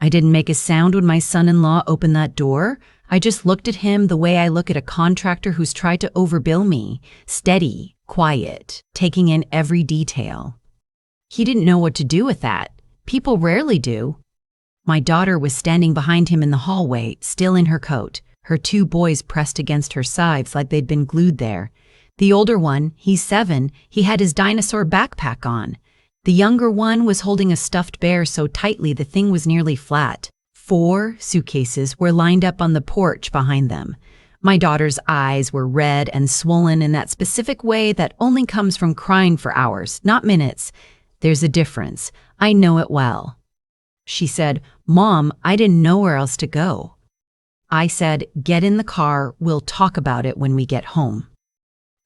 I didn't make a sound when my son-in-law opened that door. I just looked at him the way I look at a contractor who's tried to overbill me, steady, quiet, taking in every detail. He didn't know what to do with that. People rarely do. My daughter was standing behind him in the hallway, still in her coat, her two boys pressed against her sides like they'd been glued there. The older one, he's 7, he had his dinosaur backpack on. The younger one was holding a stuffed bear so tightly the thing was nearly flat. 4 suitcases were lined up on the porch behind them. My daughter's eyes were red and swollen in that specific way that only comes from crying for hours, not minutes. There's a difference. I know it well. She said, "Mom, I didn't know where else to go." I said, "Get in the car. We'll talk about it when we get home."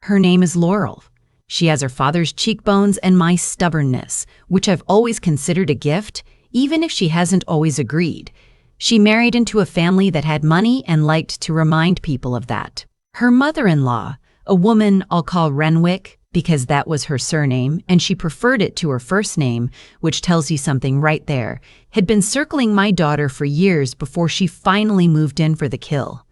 Her name is Laurel. She has her father's cheekbones and my stubbornness, which I've always considered a gift, even if she hasn't always agreed. She married into a family that had money and liked to remind people of that. Her mother-in-law, a woman I'll call Renwick, because that was her surname, and she preferred it to her first name, which tells you something right there, had been circling my daughter for years before she finally moved in for the kill.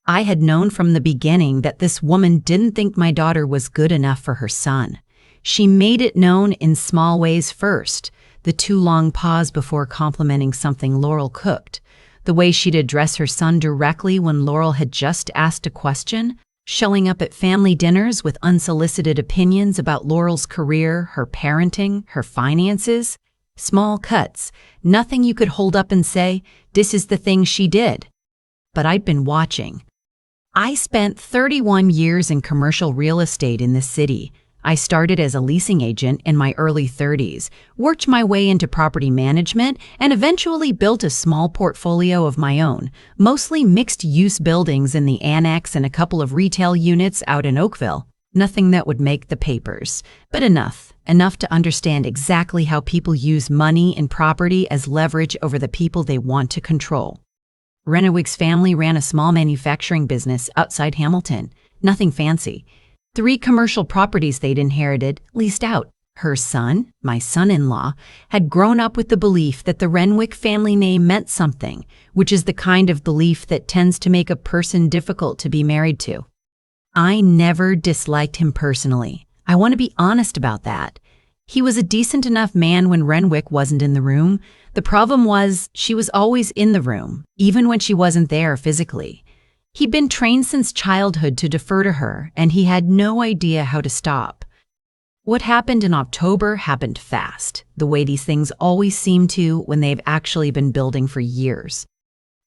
I had known from the beginning that this woman didn't think my daughter was good enough for her son. She made it known in small ways first, the too long pause before complimenting something Laurel cooked, the way she'd address her son directly when Laurel had just asked a question, showing up at family dinners with unsolicited opinions about Laurel's career, her parenting, her finances. Small cuts, nothing you could hold up and say, "This is the thing she did." But I'd been watching. I spent 31 years in commercial real estate in this city. I started as a leasing agent in my early 30s, worked my way into property management, and eventually built a small portfolio of my own, mostly mixed-use buildings in the annex and a couple of retail units out in Oakville. Nothing that would make the papers, but enough to understand exactly how people use money and property as leverage over the people they want to control. Renwick's family ran a small manufacturing business outside Hamilton. Nothing fancy. 3 commercial properties they'd inherited, leased out. Her son, my son-in-law, had grown up with the belief that the Renwick family name meant something, which is the kind of belief that tends to make a person difficult to be married to. I never disliked him personally. I want to be honest about that. He was a decent enough man when Renwick wasn't in the room. The problem was she was always in the room, even when she wasn't there physically. He'd been trained since childhood to defer to her, and he had no idea how to stop. What happened in October happened fast, the way these things always seem to when they've actually been building for years.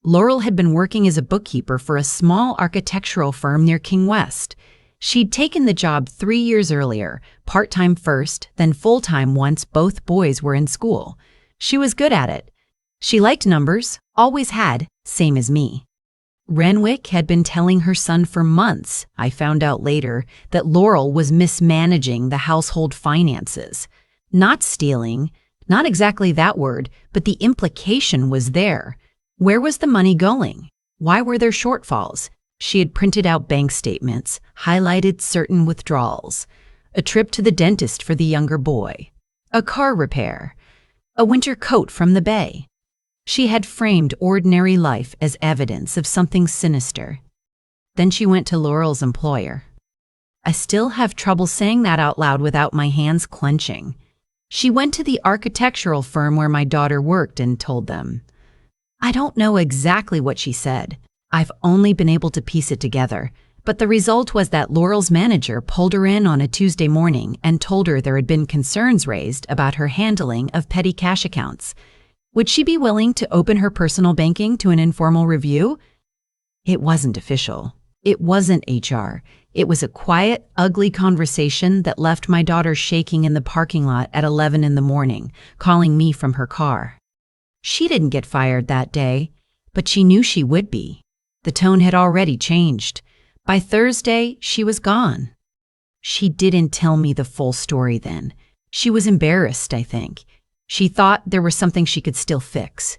Laurel had been working as a bookkeeper for a small architectural firm near King West. She'd taken the job 3 years earlier, part-time first, then full-time once both boys were in school. She was good at it. She liked numbers, always had, same as me. Renwick had been telling her son for months, I found out later, that Laurel was mismanaging the household finances. Not stealing, not exactly that word, but the implication was there. Where was the money going? Why were there shortfalls? She had printed out bank statements, highlighted certain withdrawals, a trip to the dentist for the younger boy, a car repair, a winter coat from the bay. She had framed ordinary life as evidence of something sinister. Then she went to Laurel's employer. I still have trouble saying that out loud without my hands clenching. She went to the architectural firm where my daughter worked and told them. I don't know exactly what she said. I've only been able to piece it together, but the result was that Laurel's manager pulled her in on a Tuesday morning and told her there had been concerns raised about her handling of petty cash accounts. Would she be willing to open her personal banking to an informal review? It wasn't official. It wasn't HR. It was a quiet, ugly conversation that left my daughter shaking in the parking lot at 11 in the morning, calling me from her car. She didn't get fired that day, but she knew she would be. The tone had already changed. By Thursday, she was gone. She didn't tell me the full story then. She was embarrassed, I think. She thought there was something she could still fix.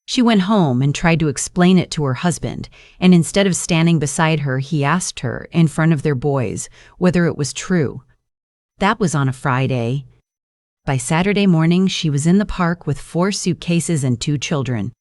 She went home and tried to explain it to her husband, and instead of standing beside her, he asked her, in front of their boys, whether it was true. That was on a Friday. By Saturday morning, she was in the park with 4 suitcases and 2 children.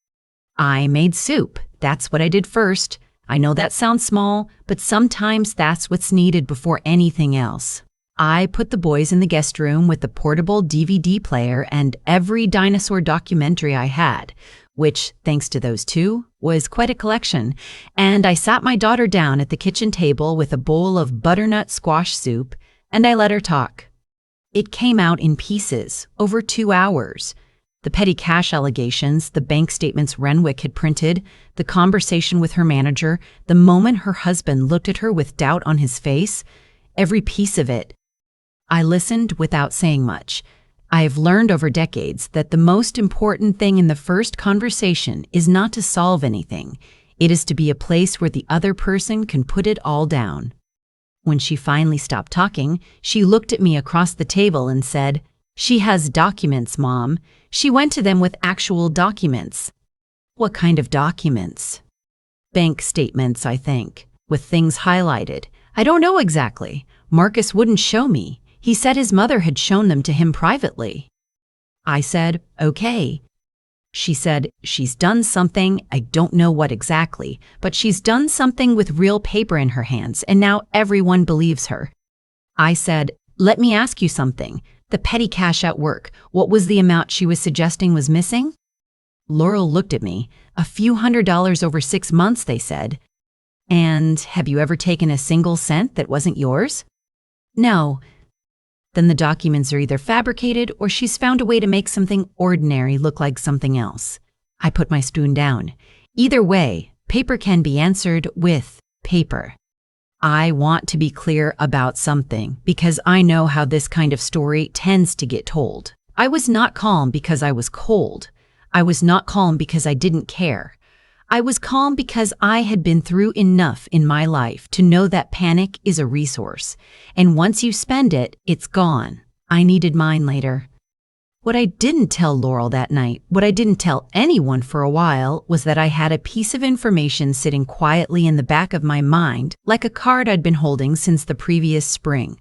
I made soup. That's what I did first. I know that sounds small, but sometimes that's what's needed before anything else. I put the boys in the guest room with the portable DVD player and every dinosaur documentary I had, which, thanks to those 2, was quite a collection, and I sat my daughter down at the kitchen table with a bowl of butternut squash soup, and I let her talk. It came out in pieces, over 2 hours. The petty cash allegations, the bank statements Renwick had printed, the conversation with her manager, the moment her husband looked at her with doubt on his face, every piece of it. I listened without saying much. I have learned over decades that the most important thing in the first conversation is not to solve anything. It is to be a place where the other person can put it all down. When she finally stopped talking, she looked at me across the table and said, "She has documents, Mom. She went to them with actual documents." "What kind of documents?" "Bank statements, I think, with things highlighted. I don't know exactly. Marcus wouldn't show me. He said his mother had shown them to him privately." I said, "Okay." She said, "She's done something, I don't know what exactly, but she's done something with real paper in her hands, and now everyone believes her." I said, "Let me ask you something. The petty cash at work, what was the amount she was suggesting was missing?" Laurel looked at me. "A few $100s over 6 months, they said." "And have you ever taken a single cent that wasn't yours?" "No." "Then the documents are either fabricated or she's found a way to make something ordinary look like something else." I put my spoon down. "Either way, paper can be answered with paper." I want to be clear about something because I know how this kind of story tends to get told. I was not calm because I was cold. I was not calm because I didn't care. I was calm because I had been through enough in my life to know that panic is a resource, and once you spend it, it's gone. I needed mine later. What I didn't tell Laurel that night, what I didn't tell anyone for a while, was that I had a piece of information sitting quietly in the back of my mind, like a card I'd been holding since the previous spring.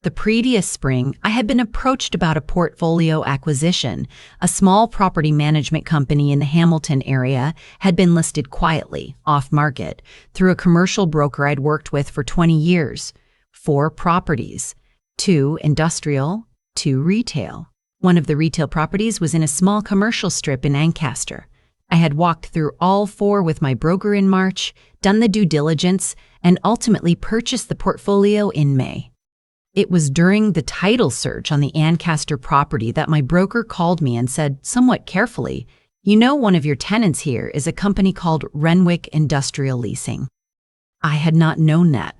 The previous spring, I had been approached about a portfolio acquisition. A small property management company in the Hamilton area had been listed quietly, off-market, through a commercial broker I'd worked with for 20 years. 4 properties, 2 industrial, 2 retail. One of the retail properties was in a small commercial strip in Ancaster. I had walked through all 4 with my broker in March, done the due diligence, and ultimately purchased the portfolio in May. It was during the title search on the Ancaster property that my broker called me and said, somewhat carefully, "You know, one of your tenants here is a company called Renwick Industrial Leasing." I had not known that.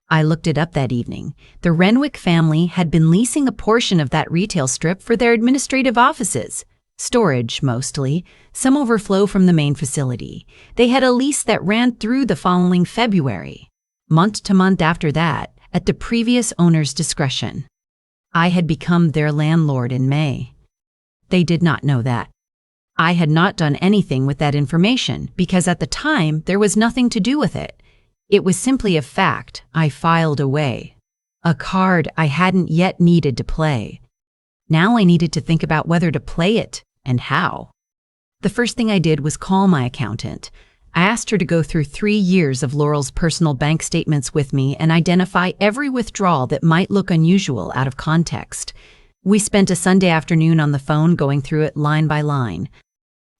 I looked it up that evening. The Renwick family had been leasing a portion of that retail strip for their administrative offices. Storage, mostly, some overflow from the main facility. They had a lease that ran through the following February. Month to month after that, at the previous owner's discretion. I had become their landlord in May. They did not know that. I had not done anything with that information because at the time there was nothing to do with it. It was simply a fact I filed away, a card I hadn't yet needed to play. Now I needed to think about whether to play it and how. The first thing I did was call my accountant. I asked her to go through 3 years of Laurel's personal bank statements with me and identify every withdrawal that might look unusual out of context. We spent a Sunday afternoon on the phone going through it line by line.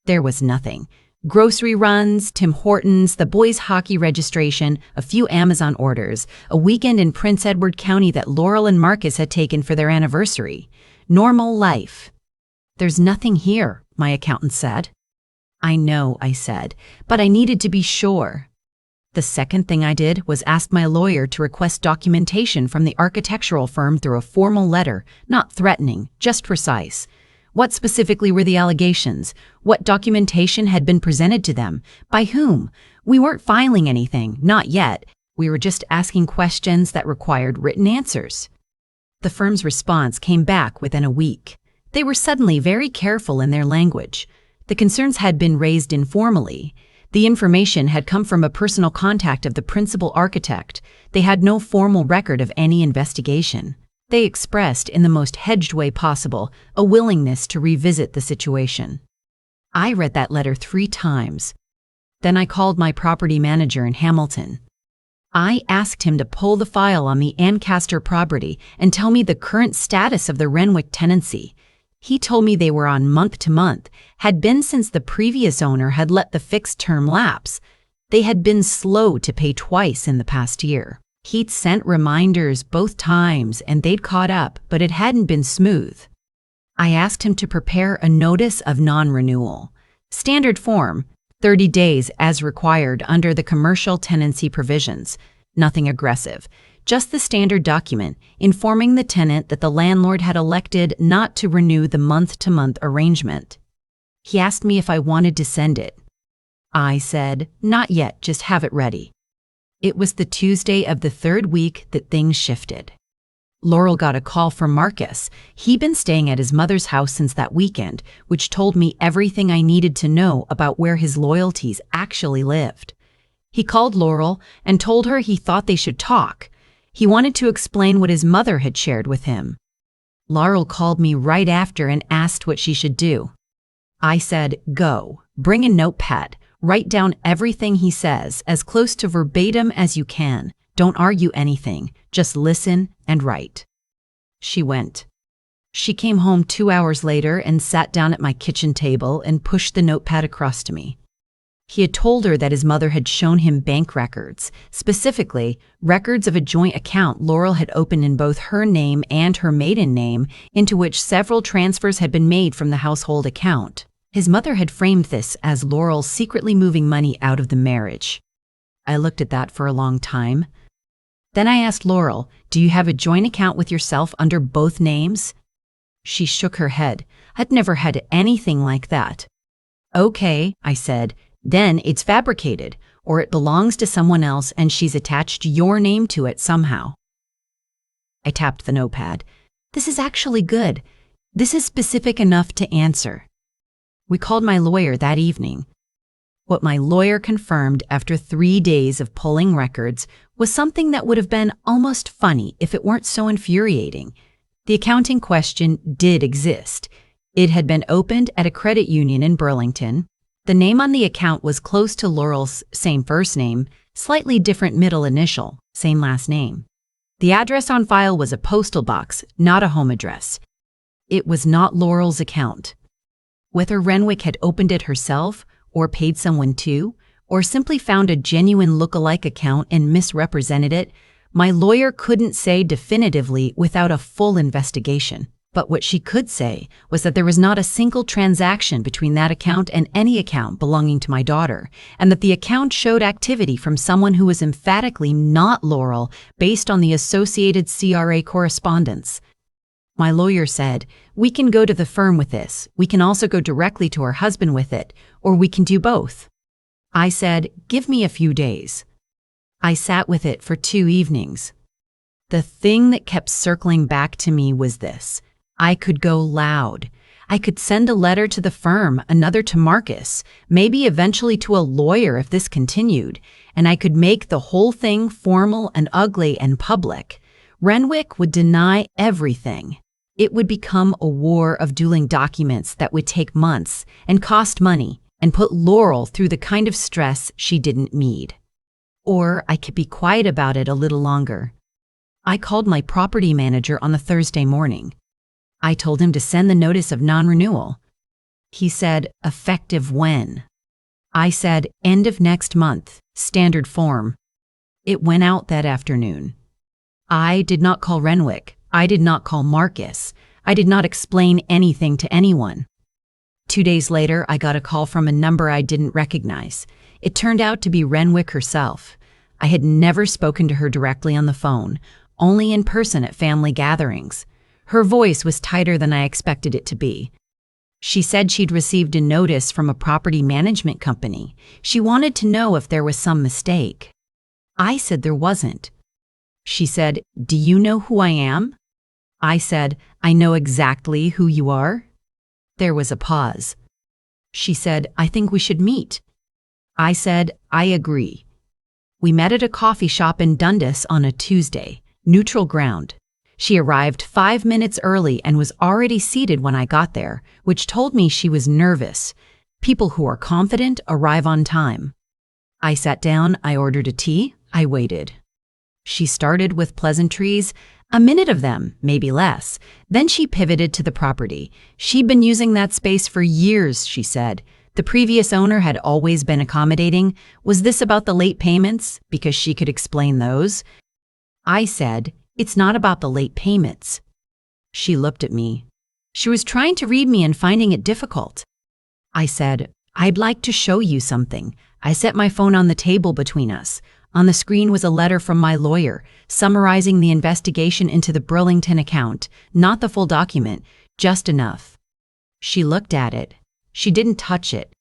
There was nothing. Grocery runs, Tim Hortons, the boys' hockey registration, a few Amazon orders, a weekend in Prince Edward County that Laurel and Marcus had taken for their anniversary. Normal life. "There's nothing here," my accountant said. "I know," I said, "but I needed to be sure." The second thing I did was ask my lawyer to request documentation from the architectural firm through a formal letter, not threatening, just precise. What specifically were the allegations? What documentation had been presented to them? By whom? We weren't filing anything, not yet. We were just asking questions that required written answers. The firm's response came back within a week. They were suddenly very careful in their language. The concerns had been raised informally. The information had come from a personal contact of the principal architect. They had no formal record of any investigation. They expressed, in the most hedged way possible, a willingness to revisit the situation. I read that letter 3 times. Then I called my property manager in Hamilton. I asked him to pull the file on the Ancaster property and tell me the current status of the Renwick tenancy. He told me they were on month-to-month, had been since the previous owner had let the fixed term lapse. They had been slow to pay twice in the past year. He'd sent reminders both times and they'd caught up, but it hadn't been smooth. I asked him to prepare a notice of non-renewal. Standard form, 30 days as required under the commercial tenancy provisions. Nothing aggressive. Just the standard document informing the tenant that the landlord had elected not to renew the month-to-month arrangement. He asked me if I wanted to send it. I said, not yet, just have it ready. It was the Tuesday of the 3rd week that things shifted. Laurel got a call from Marcus. He'd been staying at his mother's house since that weekend, which told me everything I needed to know about where his loyalties actually lived. He called Laurel and told her he thought they should talk. He wanted to explain what his mother had shared with him. Laurel called me right after and asked what she should do. I said, go, bring a notepad, write down everything he says as close to verbatim as you can. Don't argue anything, just listen and write. She went. She came home 2 hours later and sat down at my kitchen table and pushed the notepad across to me. He had told her that his mother had shown him bank records, specifically records of a joint account Laurel had opened in both her name and her maiden name, into which several transfers had been made from the household account. His mother had framed this as Laurel secretly moving money out of the marriage. I looked at that for a long time. Then I asked Laurel, do you have a joint account with yourself under both names? She shook her head. I'd never had anything like that. Okay, I said, then it's fabricated, or it belongs to someone else and she's attached your name to it somehow. I tapped the notepad. This is actually good. This is specific enough to answer. We called my lawyer that evening. What my lawyer confirmed after 3 days of pulling records was something that would have been almost funny if it weren't so infuriating. The account in question did exist. It had been opened at a credit union in Burlington. The name on the account was close to Laurel's, same first name, slightly different middle initial, same last name. The address on file was a postal box, not a home address. It was not Laurel's account. Whether Renwick had opened it herself, or paid someone to, or simply found a genuine look-alike account and misrepresented it, my lawyer couldn't say definitively without a full investigation. But what she could say was that there was not a single transaction between that account and any account belonging to my daughter, and that the account showed activity from someone who was emphatically not Laurel based on the associated CRA correspondence. My lawyer said, we can go to the firm with this, we can also go directly to her husband with it, or we can do both. I said, give me a few days. I sat with it for 2 evenings. The thing that kept circling back to me was this. I could go loud. I could send a letter to the firm, another to Marcus, maybe eventually to a lawyer if this continued, and I could make the whole thing formal and ugly and public. Renwick would deny everything. It would become a war of dueling documents that would take months and cost money and put Laurel through the kind of stress she didn't need. Or I could be quiet about it a little longer. I called my property manager on a Thursday morning. I told him to send the notice of non-renewal. He said, effective when? I said, end of next month, standard form. It went out that afternoon. I did not call Renwick. I did not call Marcus. I did not explain anything to anyone. 2 days later, I got a call from a number I didn't recognize. It turned out to be Renwick herself. I had never spoken to her directly on the phone, only in person at family gatherings. Her voice was tighter than I expected it to be. She said she'd received a notice from a property management company. She wanted to know if there was some mistake. I said there wasn't. She said, do you know who I am? I said, I know exactly who you are. There was a pause. She said, I think we should meet. I said, I agree. We met at a coffee shop in Dundas on a Tuesday, neutral ground. She arrived 5 minutes early and was already seated when I got there, which told me she was nervous. People who are confident arrive on time. I sat down, I ordered a tea, I waited. She started with pleasantries, a minute of them, maybe less. Then she pivoted to the property. She'd been using that space for years, she said. The previous owner had always been accommodating. Was this about the late payments? Because she could explain those. I said, "It's not about the late payments." She looked at me. She was trying to read me and finding it difficult. I said, "I'd like to show you something." I set my phone on the table between us. On the screen was a letter from my lawyer, summarizing the investigation into the Burlington account, not the full document, just enough. She looked at it. She didn't touch it.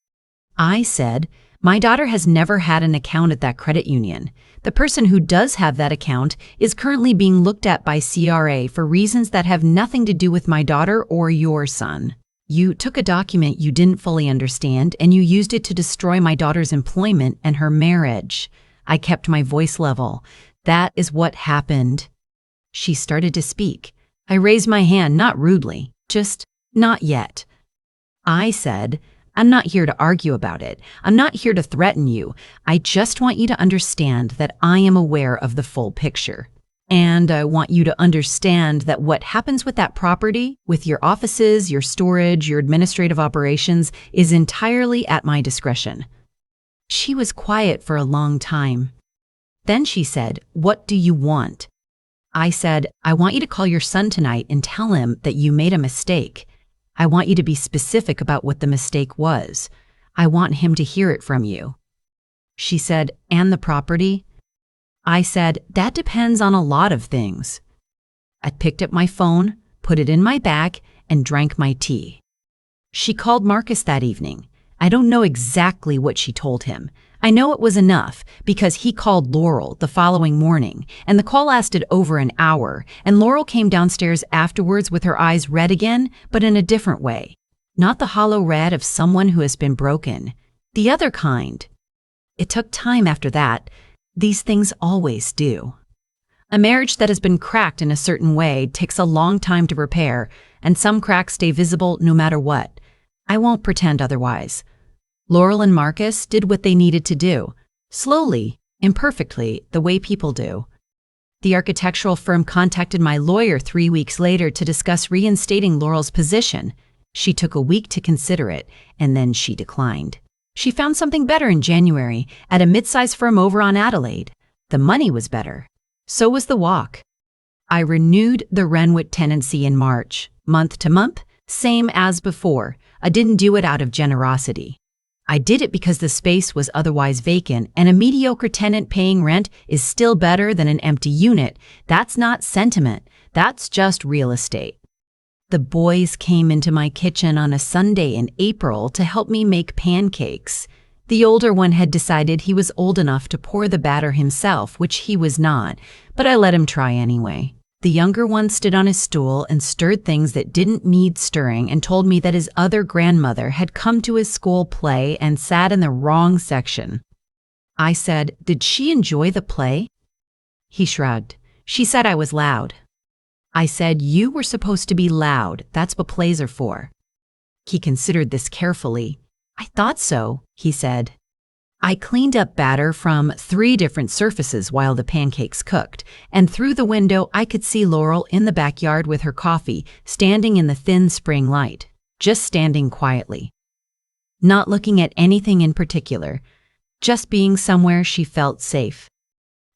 I said, "My daughter has never had an account at that credit union. The person who does have that account is currently being looked at by CRA for reasons that have nothing to do with my daughter or your son. You took a document you didn't fully understand and you used it to destroy my daughter's employment and her marriage." I kept my voice level. "That is what happened." She started to speak. I raised my hand, not rudely, just, "Not yet." I said, "I'm not here to argue about it. I'm not here to threaten you. I just want you to understand that I am aware of the full picture. And I want you to understand that what happens with that property, with your offices, your storage, your administrative operations, is entirely at my discretion." She was quiet for a long time. Then she said, "What do you want?" I said, "I want you to call your son tonight and tell him that you made a mistake. I want you to be specific about what the mistake was. I want him to hear it from you." She said, "And the property?" I said, "That depends on a lot of things." I picked up my phone, put it in my bag, and drank my tea. She called Marcus that evening. I don't know exactly what she told him. I know it was enough because he called Laurel the following morning, and the call lasted over an hour, and Laurel came downstairs afterwards with her eyes red again, but in a different way. Not the hollow red of someone who has been broken. The other kind. It took time after that. These things always do. A marriage that has been cracked in a certain way takes a long time to repair, and some cracks stay visible no matter what. I won't pretend otherwise. Laurel and Marcus did what they needed to do, slowly, imperfectly, the way people do. The architectural firm contacted my lawyer 3 weeks later to discuss reinstating Laurel's position. She took a week to consider it, and then she declined. She found something better in January at a mid-sized firm over on Adelaide. The money was better. So was the walk. I renewed the Renwick tenancy in March, month to month, same as before. I didn't do it out of generosity. I did it because the space was otherwise vacant, and a mediocre tenant paying rent is still better than an empty unit. That's not sentiment. That's just real estate. The boys came into my kitchen on a Sunday in April to help me make pancakes. The older one had decided he was old enough to pour the batter himself, which he was not, but I let him try anyway. The younger one stood on his stool and stirred things that didn't need stirring and told me that his other grandmother had come to his school play and sat in the wrong section. I said, "Did she enjoy the play?" He shrugged. "She said I was loud." I said, "You were supposed to be loud. That's what plays are for." He considered this carefully. "I thought so," he said. I cleaned up batter from 3 different surfaces while the pancakes cooked, and through the window I could see Laurel in the backyard with her coffee, standing in the thin spring light, just standing quietly. Not looking at anything in particular, just being somewhere she felt safe.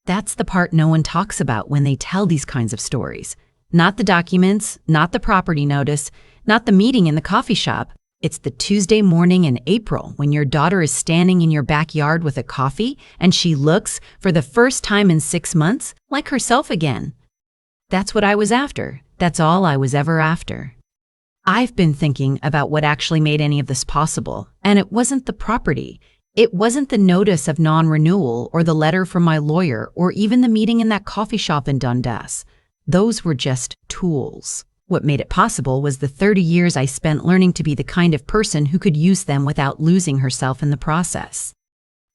That's the part no one talks about when they tell these kinds of stories. Not the documents, not the property notice, not the meeting in the coffee shop. It's the Tuesday morning in April when your daughter is standing in your backyard with a coffee and she looks, for the first time in 6 months, like herself again. That's what I was after. That's all I was ever after. I've been thinking about what actually made any of this possible, and it wasn't the property. It wasn't the notice of non-renewal or the letter from my lawyer or even the meeting in that coffee shop in Dundas. Those were just tools. What made it possible was the 30 years I spent learning to be the kind of person who could use them without losing herself in the process.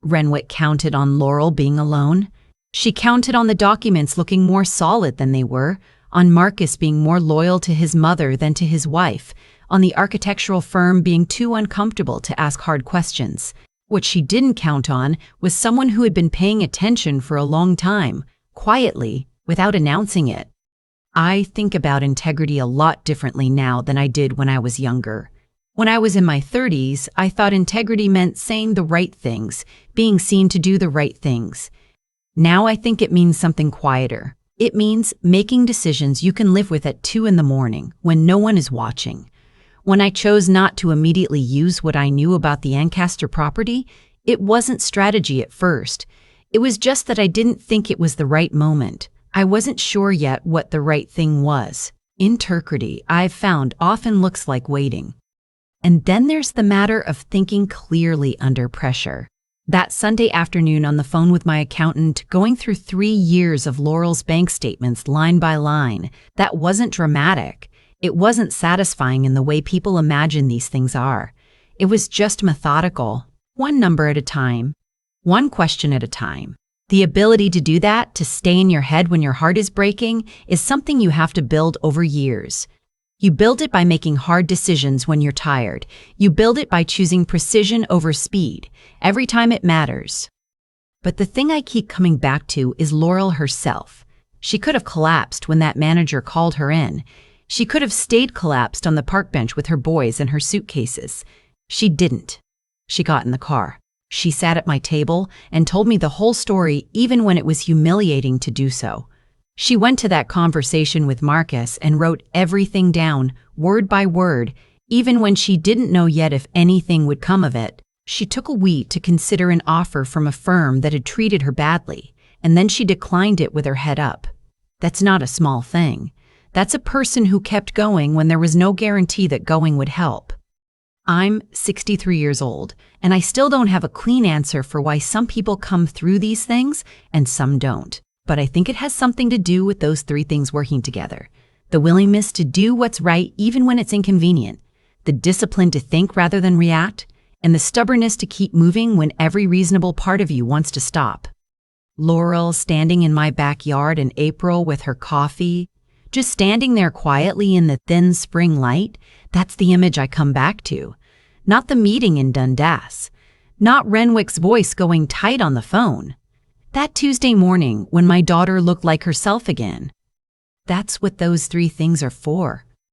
Renwick counted on Laurel being alone. She counted on the documents looking more solid than they were, on Marcus being more loyal to his mother than to his wife, on the architectural firm being too uncomfortable to ask hard questions. What she didn't count on was someone who had been paying attention for a long time, quietly, without announcing it. I think about integrity a lot differently now than I did when I was younger. When I was in my 30s, I thought integrity meant saying the right things, being seen to do the right things. Now I think it means something quieter. It means making decisions you can live with at 2 in the morning when no one is watching. When I chose not to immediately use what I knew about the Ancaster property, it wasn't strategy at first. It was just that I didn't think it was the right moment. I wasn't sure yet what the right thing was. Integrity, I've found, often looks like waiting. And then there's the matter of thinking clearly under pressure. That Sunday afternoon on the phone with my accountant, going through 3 years of Laurel's bank statements line by line, that wasn't dramatic. It wasn't satisfying in the way people imagine these things are. It was just methodical, one number at a time, one question at a time. The ability to do that, to stay in your head when your heart is breaking, is something you have to build over years. You build it by making hard decisions when you're tired. You build it by choosing precision over speed, every time it matters. But the thing I keep coming back to is Laurel herself. She could have collapsed when that manager called her in. She could have stayed collapsed on the park bench with her boys and her suitcases. She didn't. She got in the car. She sat at my table and told me the whole story, even when it was humiliating to do so. She went to that conversation with Marcus and wrote everything down, word by word, even when she didn't know yet if anything would come of it. She took a week to consider an offer from a firm that had treated her badly, and then she declined it with her head up. That's not a small thing. That's a person who kept going when there was no guarantee that going would help. I'm 63 years old, and I still don't have a clean answer for why some people come through these things and some don't. But I think it has something to do with those 3 things working together. The willingness to do what's right even when it's inconvenient, the discipline to think rather than react, and the stubbornness to keep moving when every reasonable part of you wants to stop. Laurel standing in my backyard in April with her coffee, just standing there quietly in the thin spring light, that's the image I come back to. Not the meeting in Dundas. Not Renwick's voice going tight on the phone. That Tuesday morning when my daughter looked like herself again. That's what those 3 things are for.